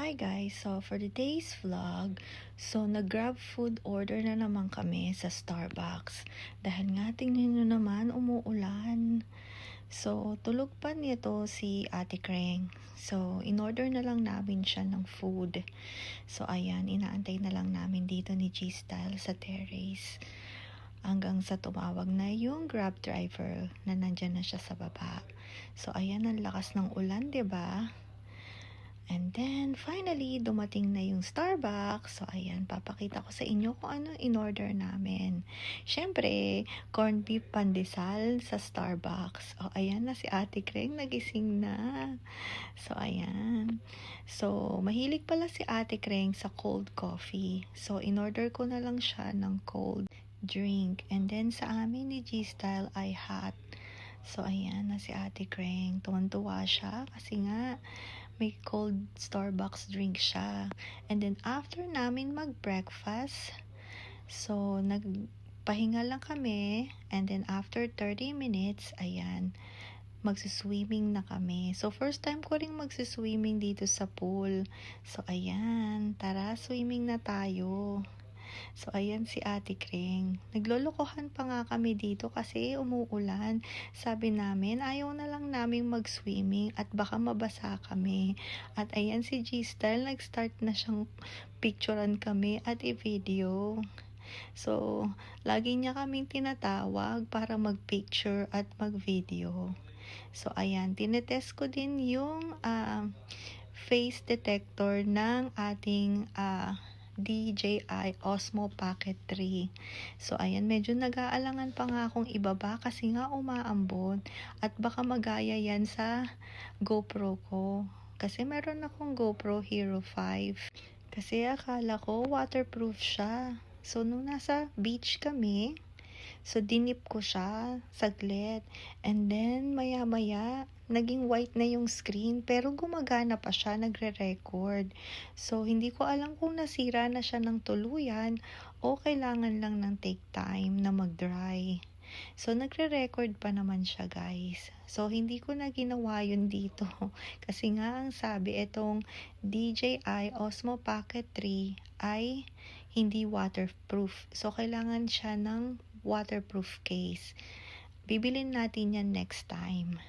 Hi guys, so for today's vlog, nag-grab food order na naman kami sa Starbucks. Dahil nga tingnan nyo naman, umuulan. So, tulog pa nito si Ate Kreng. So, in-order na lang namin siya ng food. So, ayan, inaantay na lang namin dito ni G-Style sa terrace. Hanggang sa tumawag na yung Grab driver na nandyan na siya sa baba. So, ayan, ang lakas ng ulan, 'di ba? And then, finally, dumating na yung Starbucks. So, ayan, papakita ko sa inyo kung ano in-order namin. Siyempre, corned beef pandesal sa Starbucks. O, ayan na si Ate Kreng, nagising na. So, ayan. So, mahilig pala si Ate Kreng sa cold coffee. So, in-order ko na lang siya ng cold drink. And then, sa amin ni G-Style ay hot. So, ayan na si Ate Kreng. Tuwan-tuwa siya kasi nga, may cold Starbucks drink siya. And then, after namin mag-breakfast, so, nagpahinga lang kami. And then, after 30 minutes, ayan, magsiswimming na kami. So, first time ko rin magsiswimming dito sa pool. So, ayan, tara, swimming na tayo. So, ayan si Ate Kreng. Naglolokohan pa nga kami dito kasi umuulan. Sabi namin, ayaw na lang naming mag-swimming at baka mabasa kami. At ayan si G-Style, nag-start na siyang picturean kami at i-video. So, lagi niya kaming tinatawag para mag-picture at mag-video. So, ayan, tinetest ko din yung face detector ng ating DJI Osmo Pocket 3. So, ayan, medyo nag-aalangan pa nga akong ibaba kasi nga umaambon at baka magaya yan sa GoPro ko. Kasi meron akong GoPro Hero 5. Kasi akala ko waterproof siya. So, nung nasa beach kami, so, dinip ko siya saglit. And then, maya-maya, naging white na yung screen. Pero gumagana pa siya, nagre-record. So, hindi ko alam kung nasira na siya ng tuluyan o kailangan lang ng take time na mag-dry. So, nagre-record pa naman siya, guys. So, hindi ko na ginawa yun dito. Kasi nga, ang sabi, itong DJI Osmo Pocket 3 ay hindi waterproof. So, kailangan siya ng waterproof case. Bibilin natin yan next time.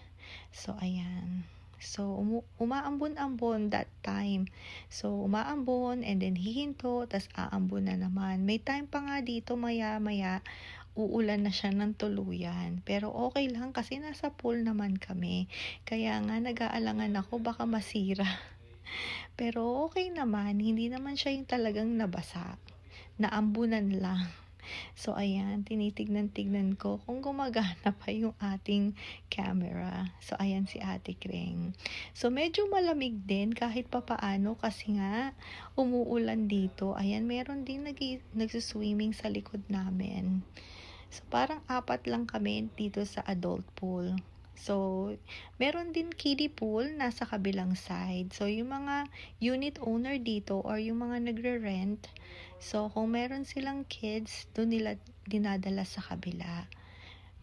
So, ayan. So, umaambon-ambon that time. So, umaambon and then hihinto, tas aambon na naman. May time pa nga dito maya-maya, uulan na siya ng tuluyan. Pero okay lang kasi nasa pool naman kami. Kaya nga nag-aalangan ako baka masira. Pero okay naman, hindi naman siya yung talagang nabasa. Naambunan lang. So, ayan, tinitignan-tignan ko kung gumagana pa yung ating camera. So, ayan si Ate Kreng. So, medyo malamig din kahit papaano kasi nga umuulan dito. Ayan, meron din nagsuswimming sa likod namin. So, parang 4 lang kami dito sa adult pool. So, meron din kiddie pool nasa kabilang side. So, yung mga unit owner dito or yung mga nagre-rent, so, kung meron silang kids, doon nila dinadala sa kabila.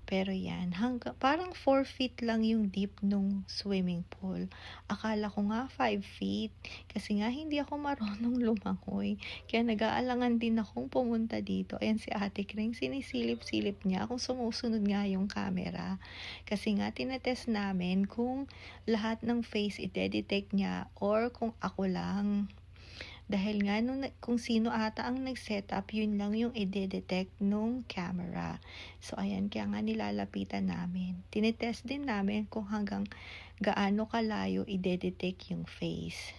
Pero yan, parang 4 feet lang yung deep nung swimming pool. Akala ko nga 5 feet. Kasi nga hindi ako marunong lumangoy. Kaya nag-aalangan din akong pumunta dito. Ayan si Ate Kreng, sinisilip-silip niya kung sumusunod nga yung camera. Kasi nga tinetest namin kung lahat ng face i-detect niya or kung ako lang. Dahil nga kung sino ata ang nag-setup, yun lang yung i-detect nung camera. So, ayan, kaya nga nilalapitan namin. Tinetest din namin kung hanggang gaano kalayo i-detect yung face.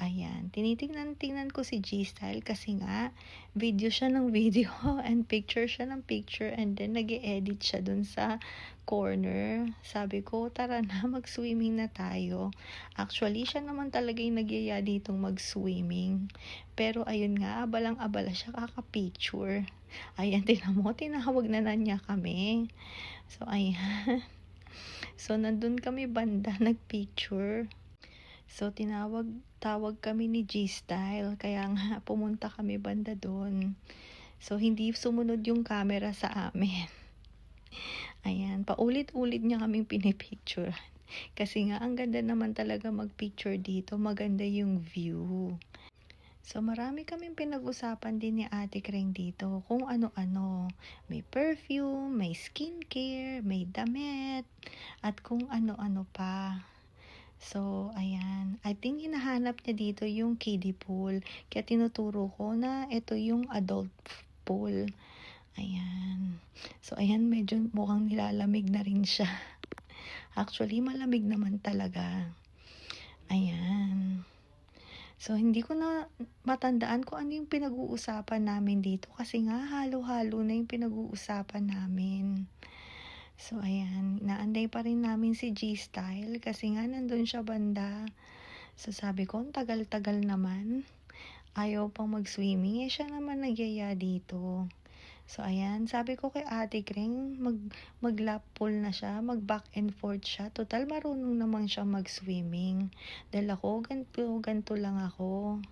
Ayan, tinitingnan ko si G-Style kasi nga video siya ng video and picture siya ng picture and then nag-e-edit siya dun sa corner. Sabi ko, tara na, mag-swimming na tayo. Actually, siya naman talaga yung nagyaya ditong mag-swimming. Pero ayun nga, abalang-abala siya kaka-picture. Ayan, tinawag na niya kami. So, ayan. So, nandun kami banda, nag-picture. So, tawag kami ni G-Style, kaya nga pumunta kami banda doon. So, hindi sumunod yung camera sa amin. Ayan, paulit-ulit niya kaming pinipicture. Kasi nga, ang ganda naman talaga mag-picture dito. Maganda yung view. So, marami kaming pinag-usapan din ni Ate Kreng dito kung ano-ano. May perfume, may skincare, may damit, at kung ano-ano pa. So, ayan. I think hinahanap niya dito yung kiddie pool. Kaya tinuturo ko na ito yung adult pool. Ayan. So, ayan, medyo mukhang nilalamig na rin siya. Actually, malamig naman talaga. Ayan. So, hindi ko na matandaan kung ano yung pinag-uusapan namin dito kasi nga halo-halo na yung pinag-uusapan namin. So, ayan, naanday pa rin namin si G-Style kasi nga nandun siya banda. So, sabi ko, tagal-tagal naman. Ayaw pang mag-swimming, siya naman nagyaya dito. So, ayan, sabi ko kay Ate Kreng, mag-lap pool na siya, mag-back and forth siya. Total, marunong naman siya mag-swimming. Dahil ako, ganto lang ako.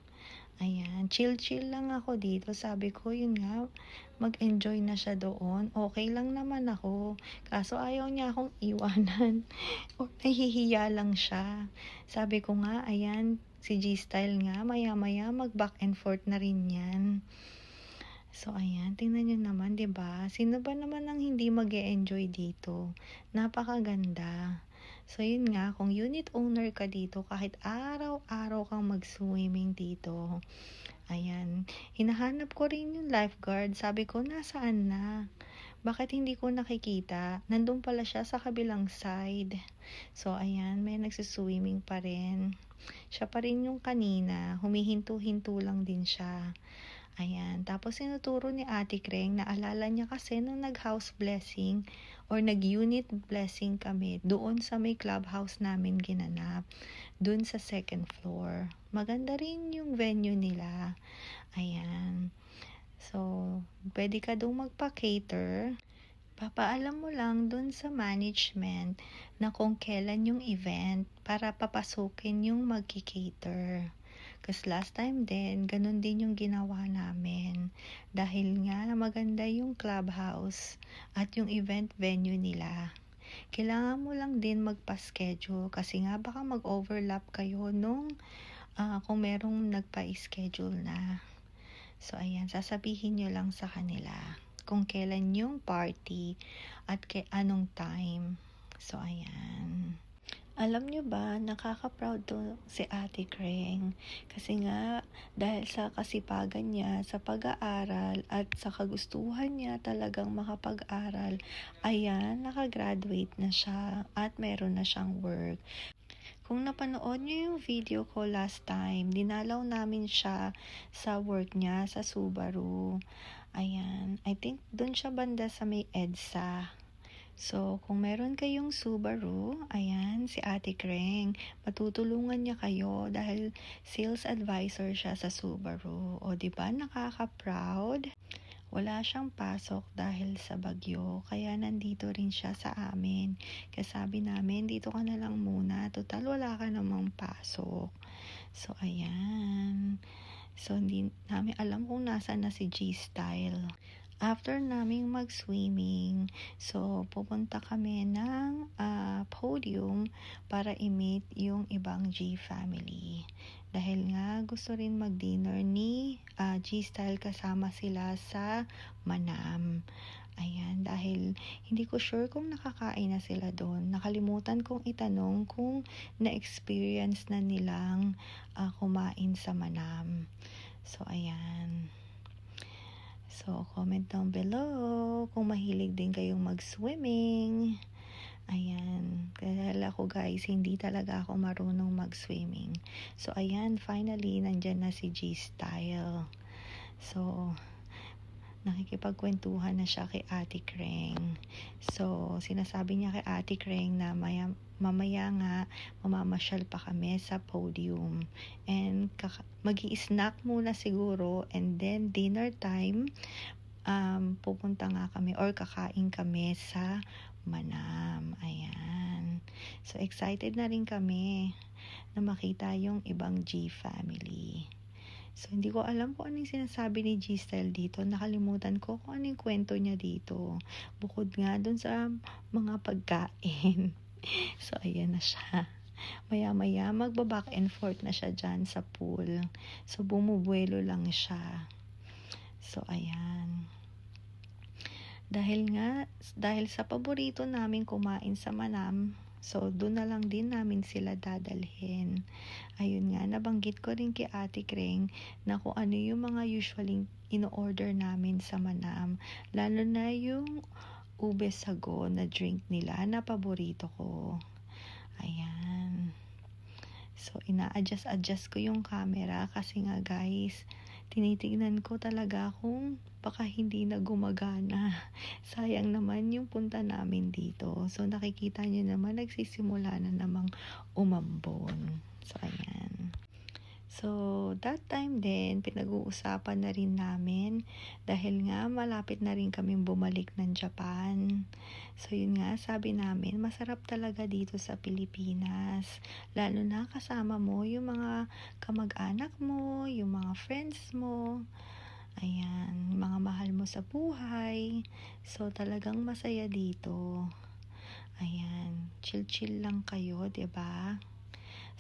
Ayan, chill-chill lang ako dito. Sabi ko, yun nga, mag-enjoy na siya doon. Okay lang naman ako. Kaso ayaw niya akong iwanan. O, nahihiya lang siya. Sabi ko nga, ayan, si G-Style nga, maya-maya mag-back and forth na rin yan. So, ayan, tingnan nyo naman, 'di ba? Sino ba naman ang hindi mag-e-enjoy dito? Napakaganda. So, yun nga, kung unit owner ka dito, kahit araw-araw kang mag-swimming dito, ayan, hinahanap ko rin yung lifeguard. Sabi ko, nasaan na? Bakit hindi ko nakikita? Nandun pala siya sa kabilang side. So, ayan, may nagsiswimming pa rin. Siya pa rin yung kanina, humihinto-hinto lang din siya. Ayan, tapos sinuturo ni Ate Kreng, naalala niya kasi nung nag-house blessing or nag-unit blessing kami, doon sa may clubhouse namin ginanap, doon sa second floor. Maganda rin yung venue nila. Ayan. So, pwede ka doon magpa-cater. Papaalam mo lang dun sa management na kung kailan yung event para papasukin yung magki-cater. Kasi last time din, ganun din yung ginawa namin. Dahil nga maganda yung clubhouse at yung event venue nila. Kailangan mo lang din magpa-schedule kasi nga baka mag-overlap kayo nung kung merong nagpa-schedule na. So, ayan, sasabihin nyo lang sa kanila kung kailan yung party at anong time. So, ayan. Alam nyo ba, nakaka-proud to si Ate Kreng kasi nga dahil sa kasipagan niya sa pag-aaral at sa kagustuhan niya talagang makapag-aral, ayan, nakagraduate na siya at meron na siyang work. Kung napanood niyo yung video ko last time, dinalaw namin siya sa work niya sa Subaru. Ayan, I think doon siya banda sa may EDSA. So, kung meron kayong Subaru, ayan, si Ate Kreng, matutulungan niya kayo dahil sales advisor siya sa Subaru. O, diba, nakaka-proud? Wala siyang pasok dahil sa bagyo, kaya nandito rin siya sa amin. Kaya sabi namin, dito ka na lang muna, total wala ka namang pasok. So, ayan. So, hindi namin alam kung nasaan na si G-Style. After naming mag-swimming, so pupunta kami ng podium para i-meet yung ibang G family. Dahil nga gusto rin mag-dinner ni G-Style kasama sila sa Manam. Ayan, dahil hindi ko sure kung nakakain na sila doon. Nakalimutan kong itanong kung na-experience na nilang kumain sa Manam. So, ayan. So, comment down below kung mahilig din kayong mag-swimming. Ayan. Kaya ako guys, hindi talaga ako marunong mag-swimming. So, ayan. Finally, nandyan na si G-Style. So, nakikipagkwentuhan na siya kay Ate Kreng. So, sinasabi niya kay Ate Kreng na mamaya nga mamamasyal pa kami sa podium. And mag-i-snack muna siguro and then dinner time pupunta nga kami or kakain kami sa Manam. Ayan. So, excited na rin kami na makita yung ibang G family. So, hindi ko alam kung ano yung sinasabi ni G-Style dito. Nakalimutan ko kung ano yung kwento niya dito. Bukod nga dun sa mga pagkain. So, ayan na siya. Maya-maya, magba-back and forth na siya dyan sa pool. So, bumubuelo lang siya. So, ayan. Dahil sa paborito namin kumain sa Manam, so doon na lang din namin sila dadalhin. Ayun nga, nabanggit ko rin kay Ate Kreng na kung ano yung mga usually in-order namin sa Manam. Lalo na yung ube sago na drink nila na paborito ko. Ayan. So, ina-adjust ko yung camera kasi nga guys, tinitignan ko talaga kung baka hindi na gumagana. Sayang naman yung punta namin dito. So, nakikita nyo naman, nagsisimula na namang umambon. So, ayan. So, that time din, pinag-uusapan na rin namin dahil nga malapit na rin kaming bumalik ng Japan. So, yun nga, sabi namin, masarap talaga dito sa Pilipinas. Lalo na kasama mo yung mga kamag-anak mo, yung mga friends mo. Ayan, mga mahal mo sa buhay. So, talagang masaya dito. Ayan, chill-chill lang kayo, 'di ba?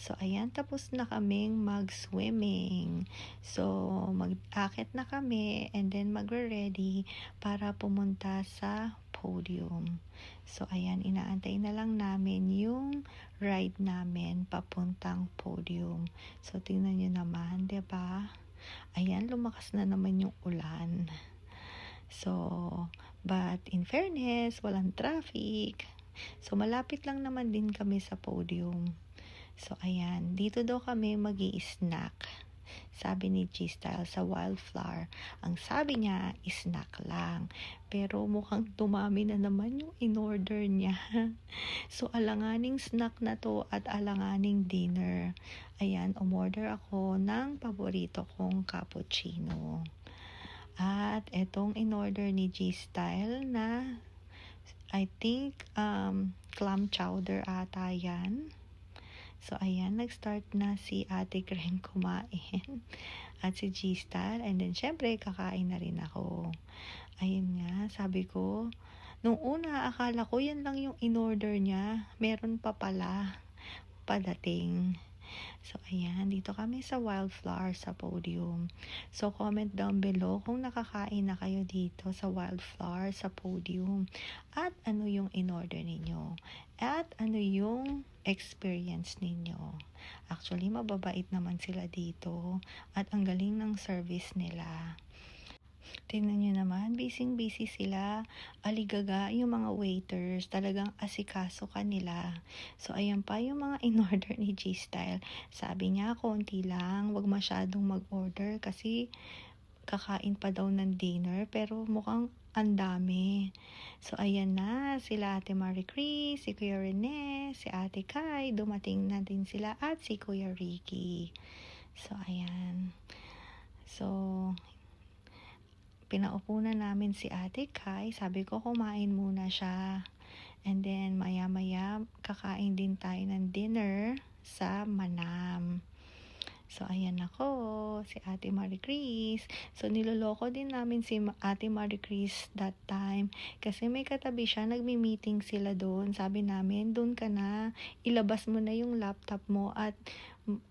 So, ayan, tapos na kaming mag-swimming. So, mag-akit na kami and then magre-ready para pumunta sa podium. So, ayan, inaantay na lang namin yung ride namin papuntang podium. So, tingnan nyo naman, 'di ba? Ayan, lumakas na naman yung ulan. So, but in fairness, walang traffic. So, malapit lang naman din kami sa podium. So, ayan. Dito daw kami magi-snack. Sabi ni G-Style sa Wildflower. Ang sabi niya, snack lang. Pero mukhang dumami na naman yung in-order niya. So, alanganing snack na to at alanganing dinner. Ayan, umorder ako ng paborito kong cappuccino. At etong in-order ni G-Style na I think clam chowder ata yan. So, ayan, nag-start na si Ate Kreng kumain at si G-Star. And then, syempre, kakain na rin ako. Ayun nga, sabi ko, nung una, akala ko yan lang yung in-order niya. Meron pa pala padating. So, ayan, dito kami sa Wildflower sa podium. So, comment down below kung nakakain na kayo dito sa Wildflower sa podium. At ano yung in-order ninyo. At ano yung experience ninyo. Actually, mababait naman sila dito. At ang galing ng service nila. Tingnan nyo naman, busy sila. Aligaga yung mga waiters. Talagang asikaso kanila. So, ayan pa yung mga in-order ni G-Style. Sabi niya, konti lang. Wag masyadong mag-order kasi kakain pa daw ng dinner. Pero mukhang ang dami. So, ayan na. Sila Ate Marie Chris, si Kuya Rene, si Ate Kai. Dumating na din sila at si Kuya Ricky. So, ayan. So, pinaupo na namin si Ate Kai. Sabi ko, kumain muna siya. And then, maya-maya, kakain din tayo ng dinner sa Manam. So, ayan ako, si Ate Marie Chris. So, niloloko din namin si Ate Marie Chris that time. Kasi may katabi siya, nagmi-meeting sila doon. Sabi namin, doon ka na, ilabas mo na yung laptop mo at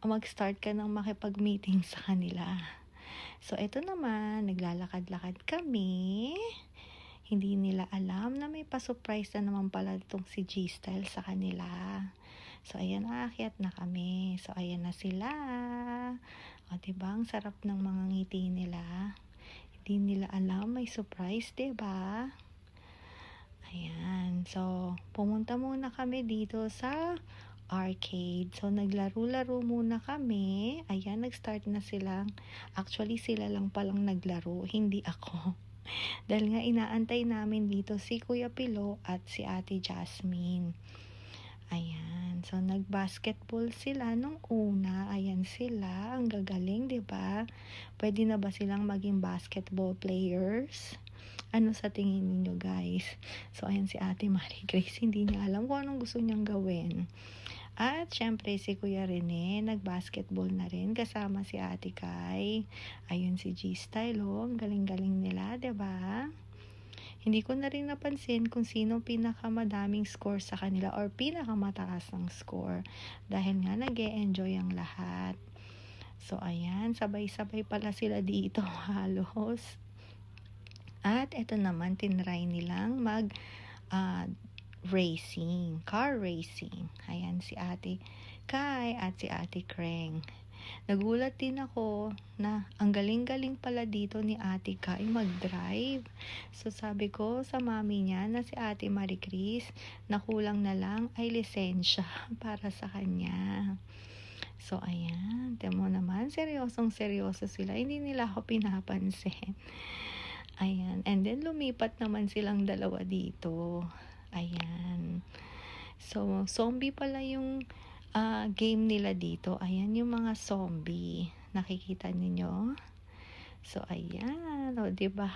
mag-start ka ng makipag-meeting sa kanila. So, eto naman, naglalakad-lakad kami. Hindi nila alam na may pa-surprise na naman pala itong si G-Style sa kanila. So, ayan, aakyat na kami. So, ayan na sila. O, diba? Ang sarap ng mga ngiti nila. Hindi nila alam may surprise, diba? Ayan. So, pumunta muna kami dito sa arcade. So, naglaro-laro muna kami. Ayan, nag-start na sila. Actually, sila lang palang naglaro, hindi ako. Dahil nga inaantay namin dito si Kuya Pilo at si Ate Jasmine. Ayan. So, nag-basketball sila nung una. Ayan sila. Ang gagaling, 'di ba? Pwede na ba silang maging basketball players? Ano sa tingin niyo, guys? So, ayan si Ate Marie Grace. Hindi niya alam kung anong gusto niyang gawin. At syempre si Kuya Rene, nag-basketball na rin kasama si Ate Kai. Ayun si G-Style, oh. Ang galing-galing nila, 'di ba? Hindi ko na rin napansin kung sino pinakamadaming score sa kanila or pinakamataas ng score. Dahil nga nag-e-enjoy ang lahat. So, ayan, sabay-sabay pala sila dito halos. At ito naman, tinry nilang racing, car racing. Ayan, si Ate Kai at si Ate Kreng. Nagulat din ako na ang galing-galing pala dito ni Ate Kai mag-drive. So, sabi ko sa mami niya na si Ate Marie Chris, na kulang na lang ay lisensya para sa kanya. So, ayan. Temo naman, seryosong-seryoso sila. Hindi nila ako pinapansin. Ayan. And then, lumipat naman silang dalawa dito. Ayan. So, zombie pala yung game nila dito. Ayan yung mga zombie. Nakikita ninyo? So, ayan. O, diba?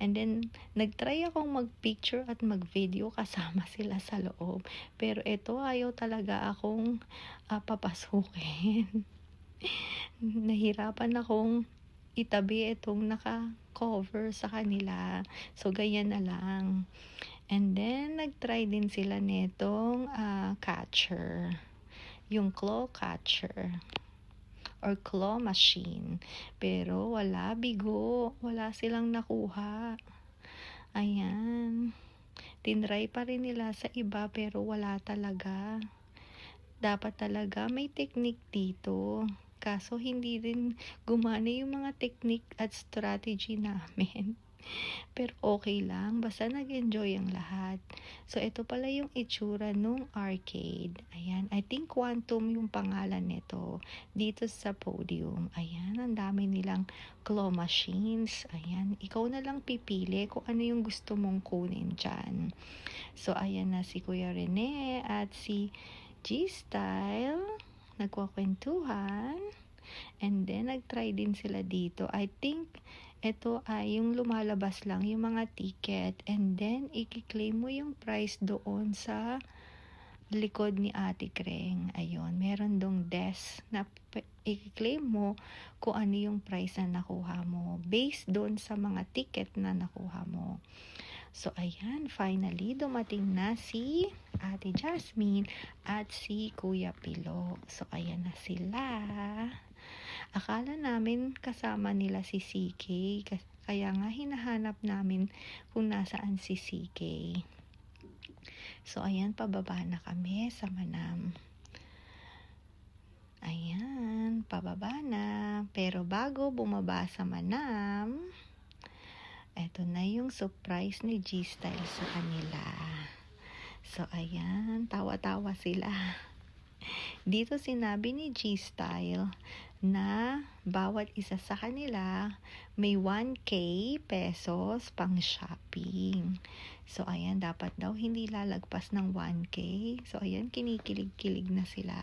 And then, nagtry akong mag-picture at mag-video kasama sila sa loob. Pero ito, ayaw talaga akong papasukin. Nahirapan akong itabi itong naka-cover sa kanila. So, ganyan na lang. And then, nag-try din sila nitong catcher. Yung claw catcher. Or claw machine. Pero, wala, bigo. Wala silang nakuha. Ayan. Tinry pa rin nila sa iba, pero wala talaga. Dapat talaga may technique dito. Kaso hindi rin gumana yung mga technique at strategy namin. Pero okay lang, basta nag-enjoy ang lahat. So, ito pala yung itsura nung arcade. Ayan, I think Quantum yung pangalan nito. Dito sa podium. Ayan, ang dami nilang claw machines. Ayan, ikaw na lang pipili kung ano yung gusto mong kunin dyan. So, ayan na si Kuya Rene at si G-Style. Nagkwakwentuhan. And then, nag-try din sila dito. I think, ito ay yung lumalabas lang, yung mga ticket. And then, i-claim mo yung price doon sa likod ni Ate Kreng. Ayun, meron dong desk na i-claim mo kung ano yung price na nakuha mo. Based doon sa mga ticket na nakuha mo. So, ayan, finally, dumating na si Ate Jasmine at si Kuya Pilo. So, ayan na sila. Akala namin kasama nila si CK, kaya nga hinahanap namin kung nasaan si CK. So, ayan, pababa na kami sa Manam. Ayan, pababa na. Pero bago bumaba sa Manam, eto na yung surprise ni G-Style sa kanila. So, ayan, tawa-tawa sila. Dito sinabi ni G-Style na bawat isa sa kanila may 1K pesos pang shopping. So, ayan, dapat daw hindi lalagpas ng 1K. So, ayan, kinikilig-kilig na sila.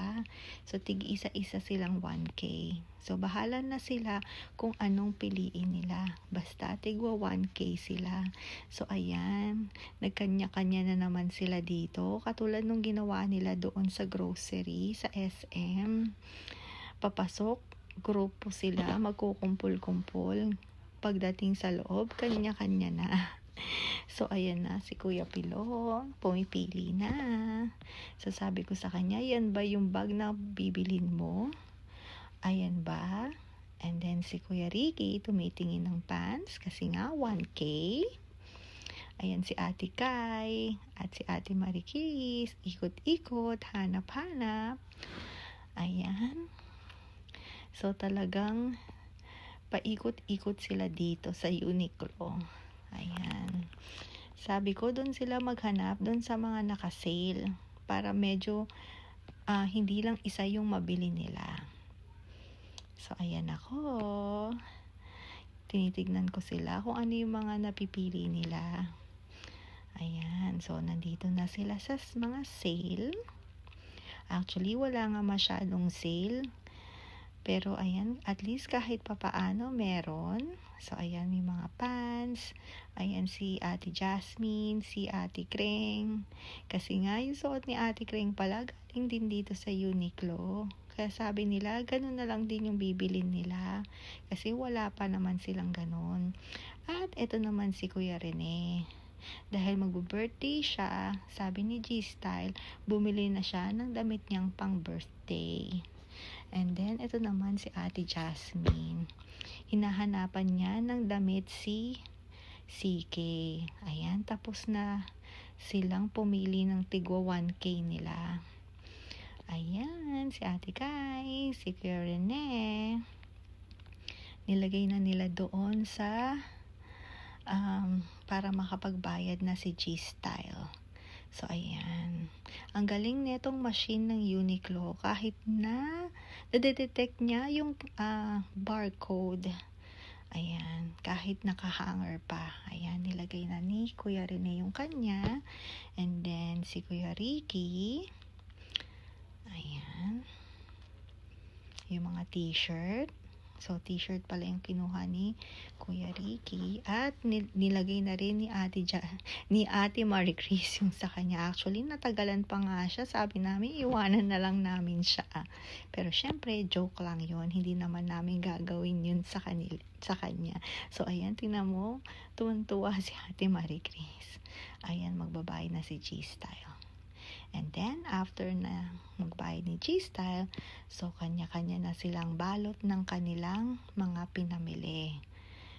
So, tig-isa-isa silang 1K. So, bahala na sila kung anong piliin nila. Basta, tigwa 1K sila. So, ayan, nagkanya-kanya na naman sila dito. Katulad nung ginawa nila doon sa grocery, sa SM. Papasok, grupo sila, magkukumpul-kumpul. Pagdating sa loob, kanya-kanya na. So, ayan na, si Kuya Pilo, pumipili na. So, sabi ko sa kanya, yan ba yung bag na bibilin mo? Ayan ba? And then, si Kuya Ricky, tumitingin ng pants, kasi nga, 1K. Ayan si Ate Kai, at si Ate Marie Chris, ikot-ikot, hanap-hanap. Ayan. So, talagang paikot-ikot sila dito sa Uniqlo. Ayan. Sabi ko, doon sila maghanap, doon sa mga naka-sale. Para medyo hindi lang isa yung mabili nila. So, ayan ako. Tinitignan ko sila kung ano yung mga napipili nila. Ayan. So, nandito na sila sa mga sale. Actually, wala nga masyadong sale. Pero, ayan, at least kahit papaano meron. So, ayan, may mga pants. Ayan, si Ate Jasmine, si Ate Kreng. Kasi nga, yung suot ni Ate Kreng pala, galing din dito sa Uniqlo. Kaya sabi nila, ganun na lang din yung bibilin nila. Kasi wala pa naman silang ganun. At eto naman si Kuya Rene. Dahil magbo-birthday siya, sabi ni G-Style, bumili na siya ng damit niyang pang-birthday. And then, ito naman si Ate Jasmine. Hinahanapan niya ng damit si CK. Ayan, tapos na silang pumili ng tigwa 1K nila. Ayan, si Ate Kai, si Kuya Rene. Nilagay na nila doon sa para makapagbayad na si G-Style. So, ayan. Ang galing netong machine ng Uniqlo. Kahit na nadedetect niya yung barcode. Ayan. Kahit nakahanger pa. Ayan. Nilagay na ni Kuya Rene yung kanya. And then, si Kuya Ricky. Ayan. Yung mga t-shirt. So, t-shirt pala yung kinuha ni Kuya Ricky. At nilagay na rin ni Ate Marie Chris yung sa kanya. Actually, natagalan pa nga siya. Sabi namin, iwanan na lang namin siya. Pero syempre, joke lang yun. Hindi naman namin gagawin yun sa kanya. So, ayan, tingnan mo. Tuwan-tuwa si Ate Marie Chris. Ayan, magbabayad na si G-Style. And then, after na magbayad ni G-Style, so kanya-kanya na silang balot ng kanilang mga pinamili.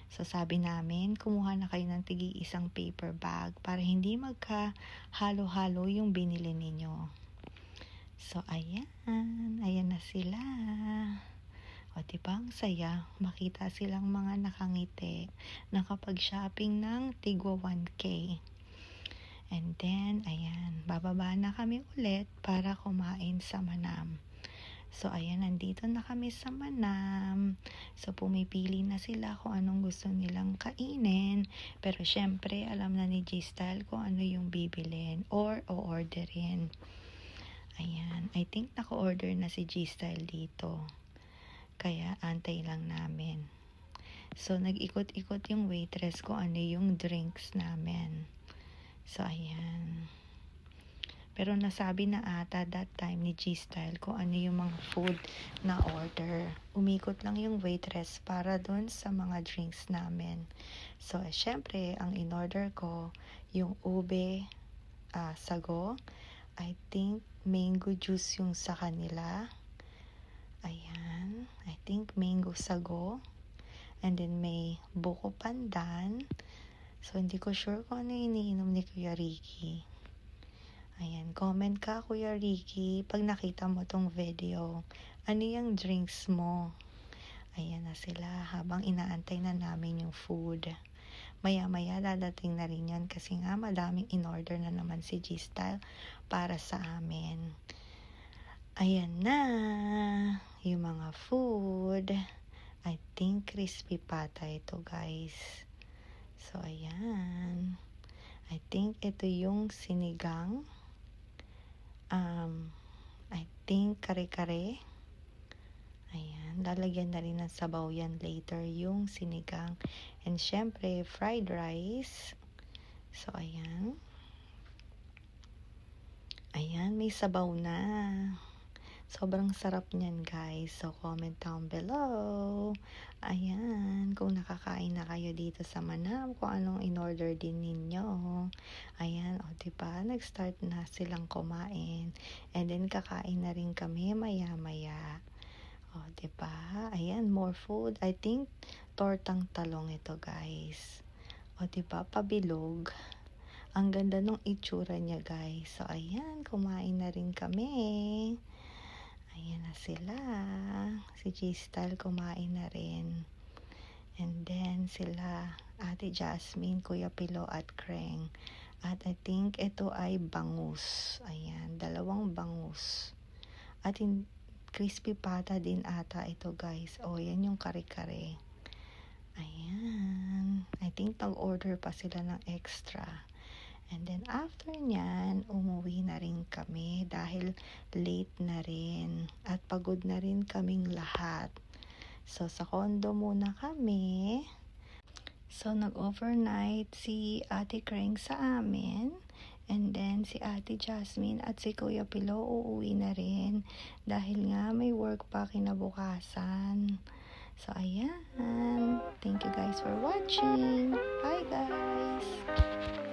So, sabi namin, kumuha na kayo ng isang paper bag para hindi magka-halo-halo yung binili ninyo. So, ayan. Ayan na sila. O, diba ang saya? Makita silang mga nakangiti, nakapag-shopping ng tigwa 1K. And then, ayan, bababa na kami ulit para kumain sa Manam. So, ayan, nandito na kami sa Manam. So, pumipili na sila kung anong gusto nilang kainin. Pero, syempre, alam na ni G-Style kung ano yung bibilin or o-orderin. Ayan, I think naka-order na si G-Style dito. Kaya, antay lang namin. So, nag-ikot-ikot yung waitress kung ano yung drinks namin. So, ayan. Pero nasabi na ata that time ni G-Style kung ano yung mga food na order. Umikot lang yung waitress para dun sa mga drinks namin. So, syempre, ang in-order ko, yung ube, sago. I think mango juice yung sa kanila. Ayan. I think mango sago. And then may buko pandan. So, hindi ko sure kung ano iniinom ni Kuya Ricky. Ayan, comment ka Kuya Ricky pag nakita mo tong video. Ano yung drinks mo? Ayan na sila habang inaantay na namin yung food. Maya-maya dadating na rin yan kasi nga madaming in-order na naman si G-Style para sa amin. Ayan na yung mga food. I think crispy pata ito guys. So, ayan. I think ito yung sinigang. I think kare-kare. Ayan. Lalagyan na rin ng sabaw yan later yung sinigang. And syempre, fried rice. So, ayan. Ayan, may sabaw na. Sobrang sarap niyan guys. So, comment down below. Ayan, kung nakakain na kayo dito sa Manam, kung anong in-order din ninyo. Ayan, o diba, nag-start na silang kumain. And then, kakain na rin kami maya-maya. O diba, ayan, more food. I think, tortang talong ito guys. O diba, pabilog. Ang ganda nung itsura niya guys. So, ayan, kumain na rin kami. Ayan na sila. Si G-Style kumain na rin. And then sila, Ate Jasmine, Kuya Pilo at Kreng. At I think ito ay bangus. Ayan, 2 bangus. At crispy pata din ata ito guys. O, yan yung kare-kare. Ayan. I think nag-order pa sila ng extra. And then after nyan, umuwi na rin kami dahil late na rin at pagod na rin kaming lahat. So, sa condo muna kami. So, nag-overnight si Ate Kreng sa amin. And then, si Ate Jasmine at si Kuya Pilo uuwi na rin dahil nga may work pa kinabukasan. So, ayan. Thank you guys for watching. Bye, guys!